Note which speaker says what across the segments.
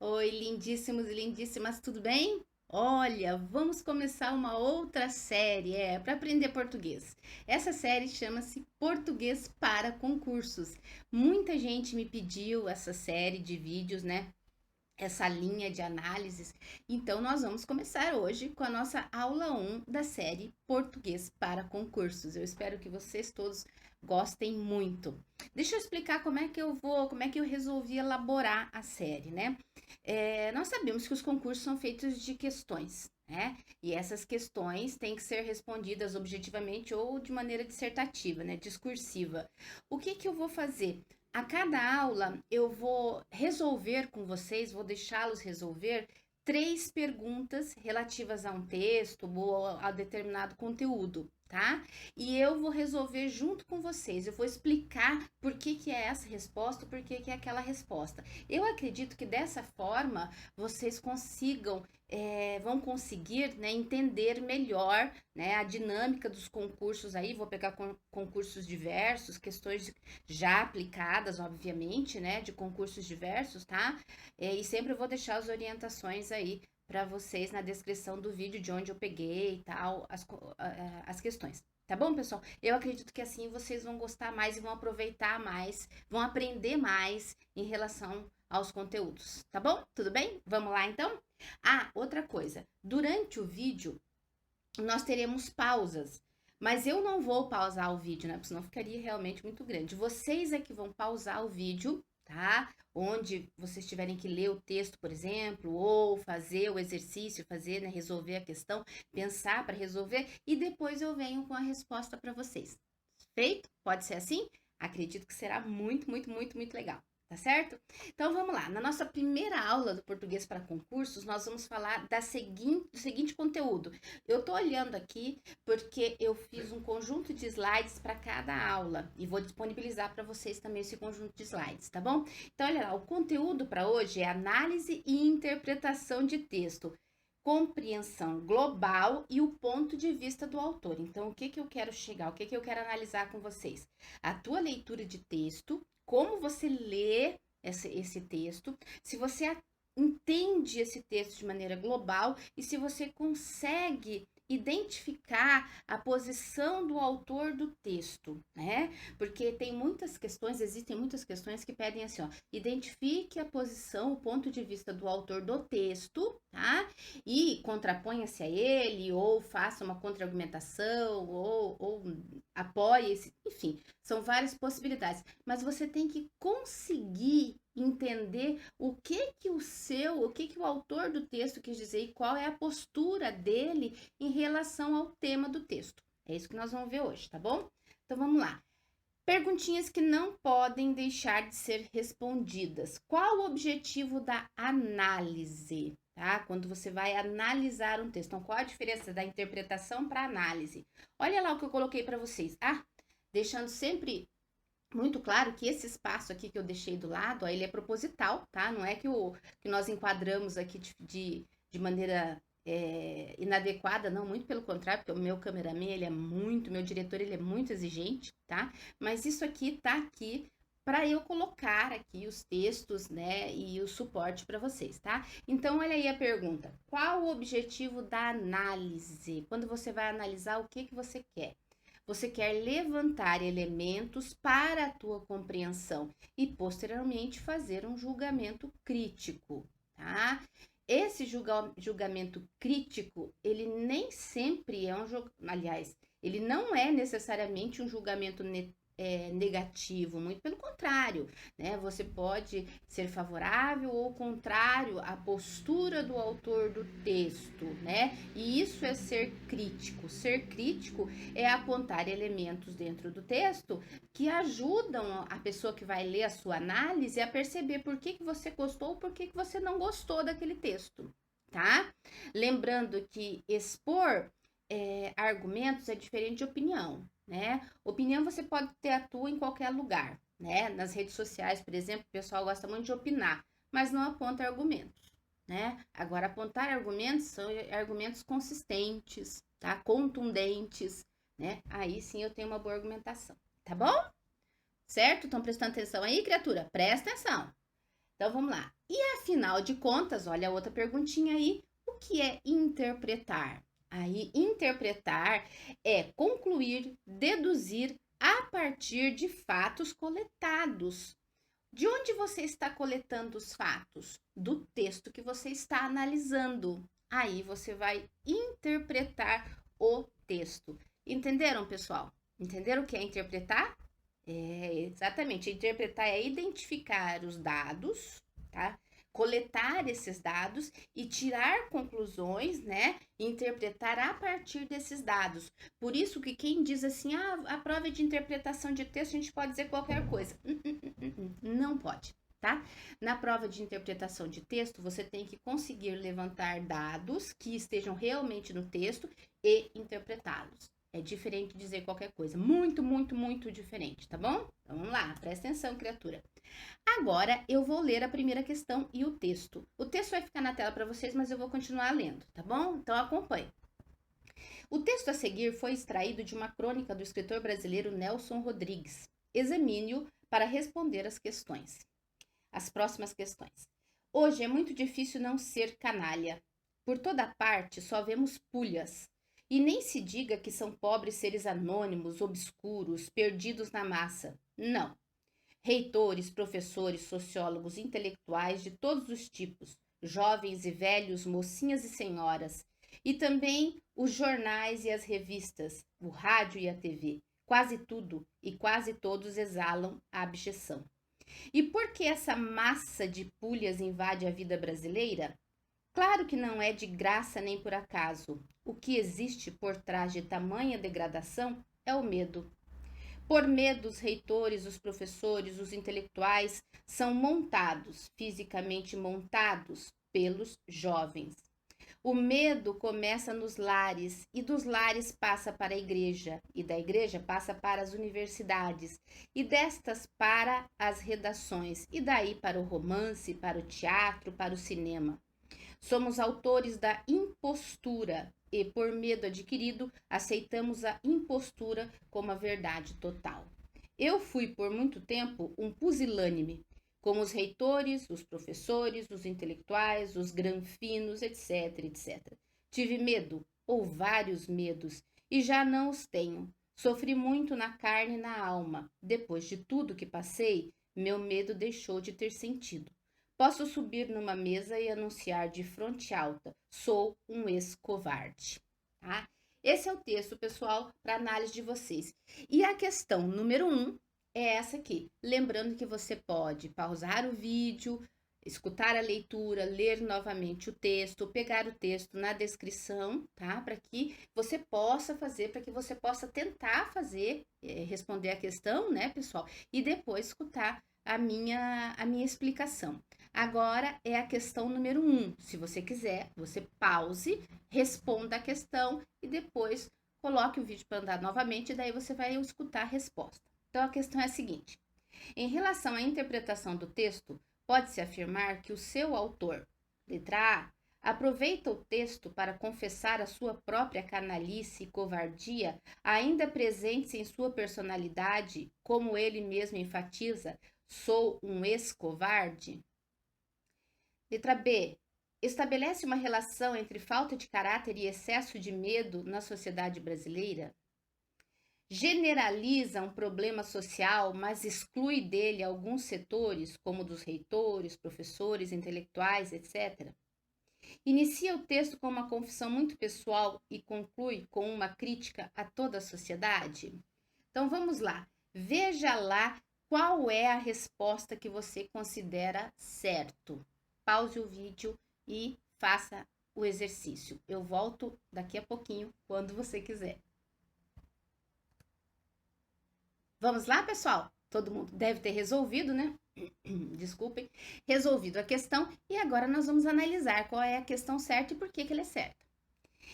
Speaker 1: Oi, lindíssimos e lindíssimas, tudo bem? Olha, vamos começar uma outra série, para aprender português. Essa série chama-se Português para Concursos. Muita gente me pediu essa série de vídeos, né? Essa linha de análises. Então, nós vamos começar hoje com a nossa aula 1 da série Português para Concursos. Eu espero que vocês todos gostem muito. Deixa eu explicar como é que eu resolvi elaborar a série, né? Nós sabemos que os concursos são feitos de questões, né? E essas questões têm que ser respondidas objetivamente ou de maneira dissertativa, né? Discursiva. O que que eu vou fazer? A cada aula eu vou resolver com vocês, vou deixá-los resolver três perguntas relativas a um texto ou a determinado conteúdo, tá? E eu vou resolver junto com vocês. Eu vou explicar por que que é essa resposta, por que que é aquela resposta. Eu acredito que dessa forma vocês vão conseguir, né, entender melhor, né, a dinâmica dos concursos aí. Vou pegar concursos diversos, questões já aplicadas, obviamente, né, de concursos diversos, tá? E sempre eu vou deixar as orientações aí para vocês na descrição do vídeo de onde eu peguei e tal, as questões. Tá bom, pessoal? Eu acredito que assim vocês vão gostar mais e vão aproveitar mais, vão aprender mais em relação aos conteúdos, tá bom? Tudo bem? Vamos lá então? Ah, outra coisa. Durante o vídeo, nós teremos pausas. Mas eu não vou pausar o vídeo, né? Porque senão ficaria realmente muito grande. Vocês é que vão pausar o vídeo, tá? Onde vocês tiverem que ler o texto, por exemplo, ou fazer o exercício, fazer, né, resolver a questão, pensar para resolver, e depois eu venho com a resposta para vocês. Feito? Pode ser assim? Acredito que será muito, muito, muito, muito legal. Tá certo? Então vamos lá. Na nossa primeira aula do português para concursos, nós vamos falar do seguinte conteúdo. Eu tô olhando aqui porque eu fiz um conjunto de slides para cada aula e vou disponibilizar para vocês também esse conjunto de slides, tá bom? Então olha lá, o conteúdo para hoje é análise e interpretação de texto, compreensão global e o ponto de vista do autor. Então, o que que eu quero chegar? O que que eu quero analisar com vocês? A tua leitura de texto, como você lê esse texto, se você entende esse texto de maneira global e se você consegue identificar a posição do autor do texto, né? Porque existem muitas questões que pedem assim, ó, identifique a posição, o ponto de vista do autor do texto, tá? E contraponha-se a ele, ou faça uma contra-argumentação, ou apoie esse, enfim, são várias possibilidades. Mas você tem que conseguir entender o que que o autor do texto quis dizer e qual é a postura dele em relação ao tema do texto. É isso que nós vamos ver hoje, tá bom? Então vamos lá. Perguntinhas que não podem deixar de ser respondidas. Qual o objetivo da análise? Tá? Quando você vai analisar um texto. Então, qual a diferença da interpretação para análise? Olha lá o que eu coloquei para vocês. Deixando sempre muito claro que esse espaço aqui que eu deixei do lado, ó, ele é proposital, tá? Não é que nós enquadramos aqui de maneira inadequada, não, muito pelo contrário, porque o meu cameraman, meu diretor, ele é muito exigente, tá? Mas isso aqui tá aqui para eu colocar aqui os textos, né, e o suporte para vocês, tá? Então, olha aí a pergunta. Qual o objetivo da análise? Quando você vai analisar, o que que você quer? Você quer levantar elementos para a tua compreensão e posteriormente fazer um julgamento crítico, tá? Esse julgamento crítico, ele nem sempre é aliás, ele não é necessariamente um julgamento negativo, muito pelo contrário, né? Você pode ser favorável ou contrário à postura do autor do texto, né? E isso é ser crítico. Ser crítico é apontar elementos dentro do texto que ajudam a pessoa que vai ler a sua análise a perceber por que você gostou ou por que você não gostou daquele texto, tá? Lembrando que expor argumentos é diferente de opinião, né? Opinião você pode ter a tua em qualquer lugar, né? Nas redes sociais, por exemplo, o pessoal gosta muito de opinar, mas não aponta argumentos, né? Agora, apontar argumentos são argumentos consistentes, tá? Contundentes, né? Aí sim eu tenho uma boa argumentação, tá bom? Certo? Estão prestando atenção aí, criatura? Presta atenção. Então vamos lá. E afinal de contas, olha a outra perguntinha aí, o que é interpretar? Aí, interpretar é concluir, deduzir a partir de fatos coletados. De onde você está coletando os fatos? Do texto que você está analisando. Aí você vai interpretar o texto. Entenderam, pessoal? Entenderam o que é interpretar? É, exatamente. Interpretar é identificar os dados, tá? Coletar esses dados e tirar conclusões, né? Interpretar a partir desses dados. Por isso que quem diz assim, a prova é de interpretação de texto, a gente pode dizer qualquer coisa. Não pode, tá? Na prova de interpretação de texto, você tem que conseguir levantar dados que estejam realmente no texto e interpretá-los. É diferente de dizer qualquer coisa. Muito, muito, muito diferente, tá bom? Então vamos lá, presta atenção, criatura. Agora eu vou ler a primeira questão e o texto. O texto vai ficar na tela para vocês, mas eu vou continuar lendo, tá bom? Então acompanhe. O texto a seguir foi extraído de uma crônica do escritor brasileiro Nelson Rodrigues, examine-o para responder as questões. As próximas questões. Hoje é muito difícil não ser canalha. Por toda parte só vemos pulhas. E nem se diga que são pobres seres anônimos, obscuros, perdidos na massa. Não. Reitores, professores, sociólogos, intelectuais de todos os tipos, jovens e velhos, mocinhas e senhoras, e também os jornais e as revistas, o rádio e a TV. Quase tudo e quase todos exalam a abjeção. E por que essa massa de pulhas invade a vida brasileira? Claro que não é de graça nem por acaso. O que existe por trás de tamanha degradação é o medo. Por medo, os reitores, os professores, os intelectuais são montados, fisicamente montados, pelos jovens. O medo começa nos lares, e dos lares passa para a igreja, e da igreja passa para as universidades, e destas para as redações, e daí para o romance, para o teatro, para o cinema. Somos autores da impostura e, por medo adquirido, aceitamos a impostura como a verdade total. Eu fui por muito tempo um pusilânime, como os reitores, os professores, os intelectuais, os granfinos, etc, etc. Tive medo, ou vários medos, e já não os tenho. Sofri muito na carne e na alma. Depois de tudo que passei, meu medo deixou de ter sentido. Posso subir numa mesa e anunciar de fronte alta: sou um ex-covarde. Tá? Esse é o texto, pessoal, para análise de vocês. E a questão número 1 é essa aqui. Lembrando que você pode pausar o vídeo, escutar a leitura, ler novamente o texto, pegar o texto na descrição, tá? Para que você possa fazer, para que você possa tentar fazer, responder a questão, né, pessoal? E depois escutar a minha explicação. Agora é a questão número 1. Se você quiser, você pause, responda a questão e depois coloque o vídeo para andar novamente e daí você vai escutar a resposta. Então a questão é a seguinte: em relação à interpretação do texto, pode-se afirmar que o seu autor, letra A, aproveita o texto para confessar a sua própria canalice e covardia, ainda presentes em sua personalidade, como ele mesmo enfatiza: sou um ex-covarde? Letra B. Estabelece uma relação entre falta de caráter e excesso de medo na sociedade brasileira? Generaliza um problema social, mas exclui dele alguns setores, como dos reitores, professores, intelectuais, etc. Inicia o texto com uma confissão muito pessoal e conclui com uma crítica a toda a sociedade? Então vamos lá. Veja lá qual é a resposta que você considera certo. Pause o vídeo e faça o exercício. Eu volto daqui a pouquinho, quando você quiser. Vamos lá, pessoal? Todo mundo deve ter resolvido, né? Desculpem. Resolvido a questão. E agora nós vamos analisar qual é a questão certa e por que ela é certa.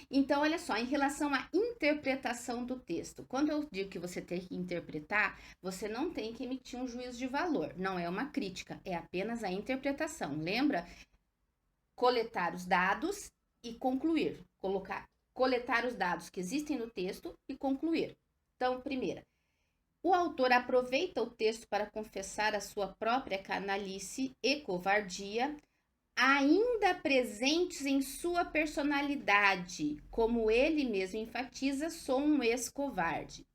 Speaker 1: Então, olha só, em relação à interpretação do texto, quando eu digo que você tem que interpretar, você não tem que emitir um juízo de valor, não é uma crítica, é apenas a interpretação. Lembra? Coletar os dados e concluir. Coletar os dados que existem no texto e concluir. Então, primeira, O autor aproveita o texto para confessar a sua própria canalice e covardia, ainda presentes em sua personalidade, como ele mesmo enfatiza, sou um ex-covarde.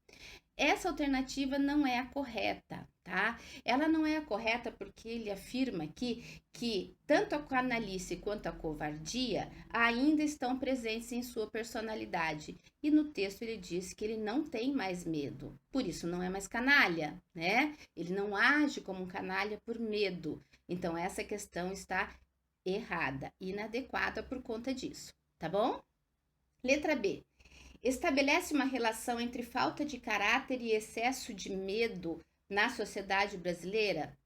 Speaker 1: Essa alternativa não é a correta, tá? Ela não é a correta porque ele afirma aqui que tanto a canalice quanto a covardia ainda estão presentes em sua personalidade. E no texto ele diz que ele não tem mais medo, por isso não é mais canalha, né? Ele não age como um canalha por medo. Então essa questão está errada, inadequada por conta disso, tá bom? Letra B. Estabelece uma relação entre falta de caráter e excesso de medo na sociedade brasileira?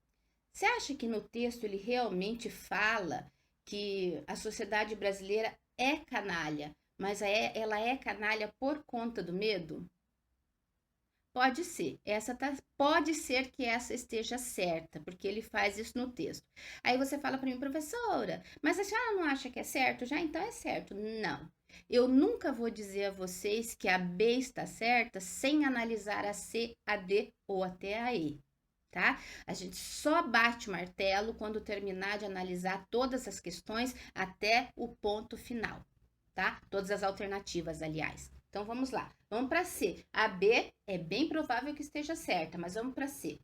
Speaker 1: Você acha que no texto ele realmente fala que a sociedade brasileira é canalha, mas ela é canalha por conta do medo? Pode ser, pode ser que essa esteja certa, porque ele faz isso no texto. Aí você fala para mim, professora, mas a senhora não acha que é certo? Já então é certo. Não. Eu nunca vou dizer a vocês que a B está certa sem analisar a C, a D ou até a E, tá? A gente só bate o martelo quando terminar de analisar todas as questões até o ponto final, tá? Todas as alternativas, aliás. Então vamos lá. Vamos para C. A B é bem provável que esteja certa, mas vamos para C.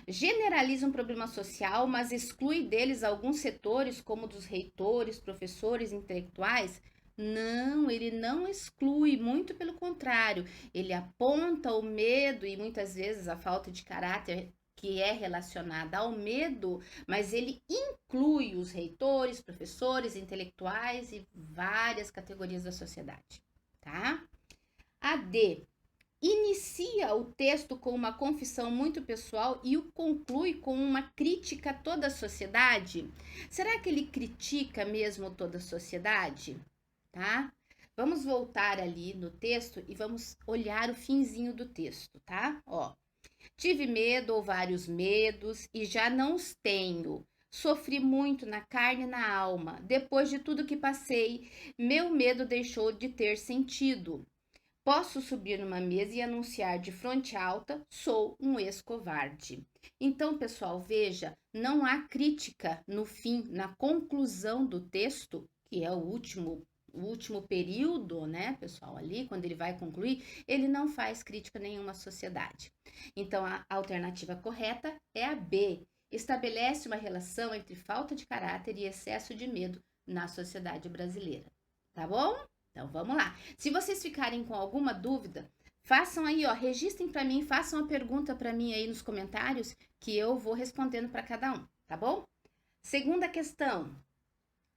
Speaker 1: Generaliza um problema social, mas exclui deles alguns setores, como dos reitores, professores, intelectuais. Não, ele não exclui, muito pelo contrário, ele aponta o medo e muitas vezes a falta de caráter que é relacionada ao medo, mas ele inclui os reitores, professores, intelectuais e várias categorias da sociedade, tá? A D. Inicia o texto com uma confissão muito pessoal e o conclui com uma crítica a toda a sociedade. Será que ele critica mesmo toda a sociedade? Tá? Vamos voltar ali no texto e vamos olhar o finzinho do texto, tá? Ó. Tive medo ou vários medos e já não os tenho. Sofri muito na carne e na alma. Depois de tudo que passei, meu medo deixou de ter sentido. Posso subir numa mesa e anunciar de fronte alta, sou um ex-covarde. Então, pessoal, veja, não há crítica no fim, na conclusão do texto, que é o último período, né, pessoal, ali, quando ele vai concluir, ele não faz crítica a nenhuma sociedade. Então, a alternativa correta é a B. Estabelece uma relação entre falta de caráter e excesso de medo na sociedade brasileira. Tá bom? Então, vamos lá. Se vocês ficarem com alguma dúvida, façam aí, ó, registrem para mim, façam a pergunta para mim aí nos comentários, que eu vou respondendo para cada um, tá bom? Segunda questão.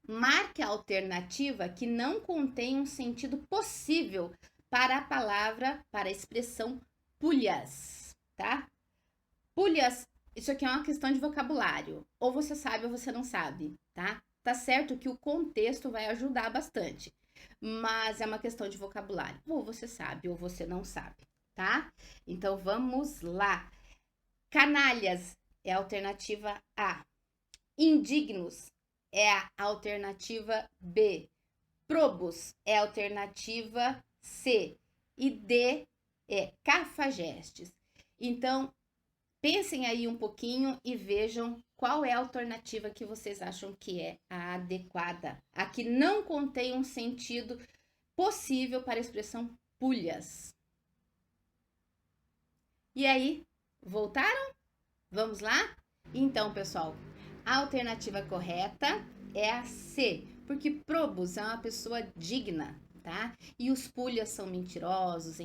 Speaker 1: Marque a alternativa que não contém um sentido possível para a palavra, para a expressão pulhas, tá? Pulhas, isso aqui é uma questão de vocabulário. Ou você sabe ou você não sabe, tá? Tá certo que o contexto vai ajudar bastante, mas é uma questão de vocabulário. Ou você sabe ou você não sabe, tá? Então vamos lá. Canalhas é a alternativa A. Indignos é a alternativa B. Probos é a alternativa C. E D é cafajestes. Então, pensem aí um pouquinho e vejam qual é a alternativa que vocês acham que é a adequada. A que não contém um sentido possível para a expressão pulhas. E aí, voltaram? Vamos lá? Então, pessoal, a alternativa correta é a C, porque probos é uma pessoa digna, tá? E os pulhas são mentirosos,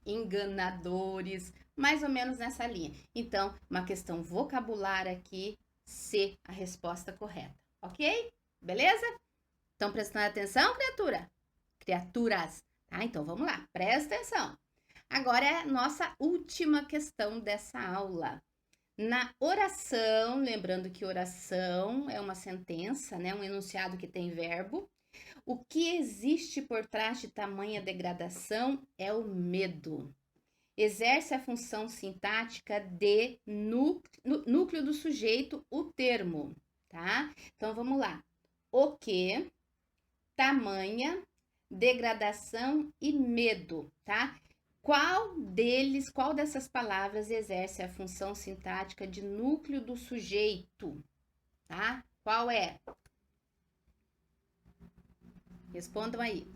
Speaker 1: enganadores, mais ou menos nessa linha. Então, uma questão vocabular aqui, C, a resposta correta, ok? Beleza? Estão prestando atenção, criaturas? Tá? Então, vamos lá, presta atenção. Agora é a nossa última questão dessa aula. Na oração, lembrando que oração é uma sentença, né? Um enunciado que tem verbo. O que existe por trás de tamanha degradação é o medo. Exerce a função sintática de núcleo do sujeito, o termo, tá? Então, vamos lá. O que, tamanha, degradação e medo, tá? Qual dessas palavras exerce a função sintática de núcleo do sujeito? Tá? Qual é? Respondam aí.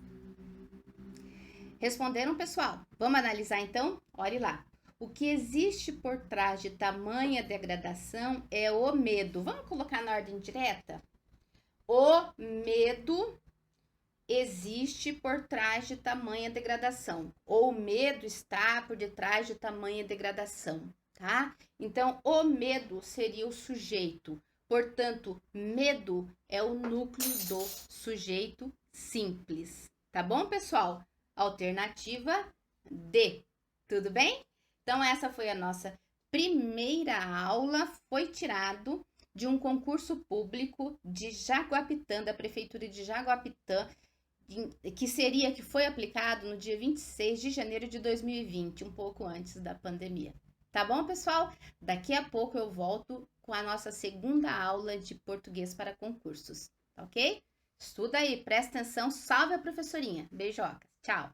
Speaker 1: Responderam, pessoal? Vamos analisar então? Olhe lá. O que existe por trás de tamanha degradação é o medo. Vamos colocar na ordem direta? O medo existe por trás de tamanha degradação. Ou o medo está por detrás de tamanha degradação, tá? Então, o medo seria o sujeito. Portanto, medo é o núcleo do sujeito simples. Tá bom, pessoal? Alternativa D. Tudo bem? Então, essa foi a nossa primeira aula. Foi tirado de um concurso público de Jaguapitã, da Prefeitura de Jaguapitã, que foi aplicado no dia 26 de janeiro de 2020, um pouco antes da pandemia. Tá bom, pessoal? Daqui a pouco eu volto com a nossa segunda aula de português para concursos, tá ok? Estuda aí, presta atenção, salve a professorinha. Beijoca, tchau!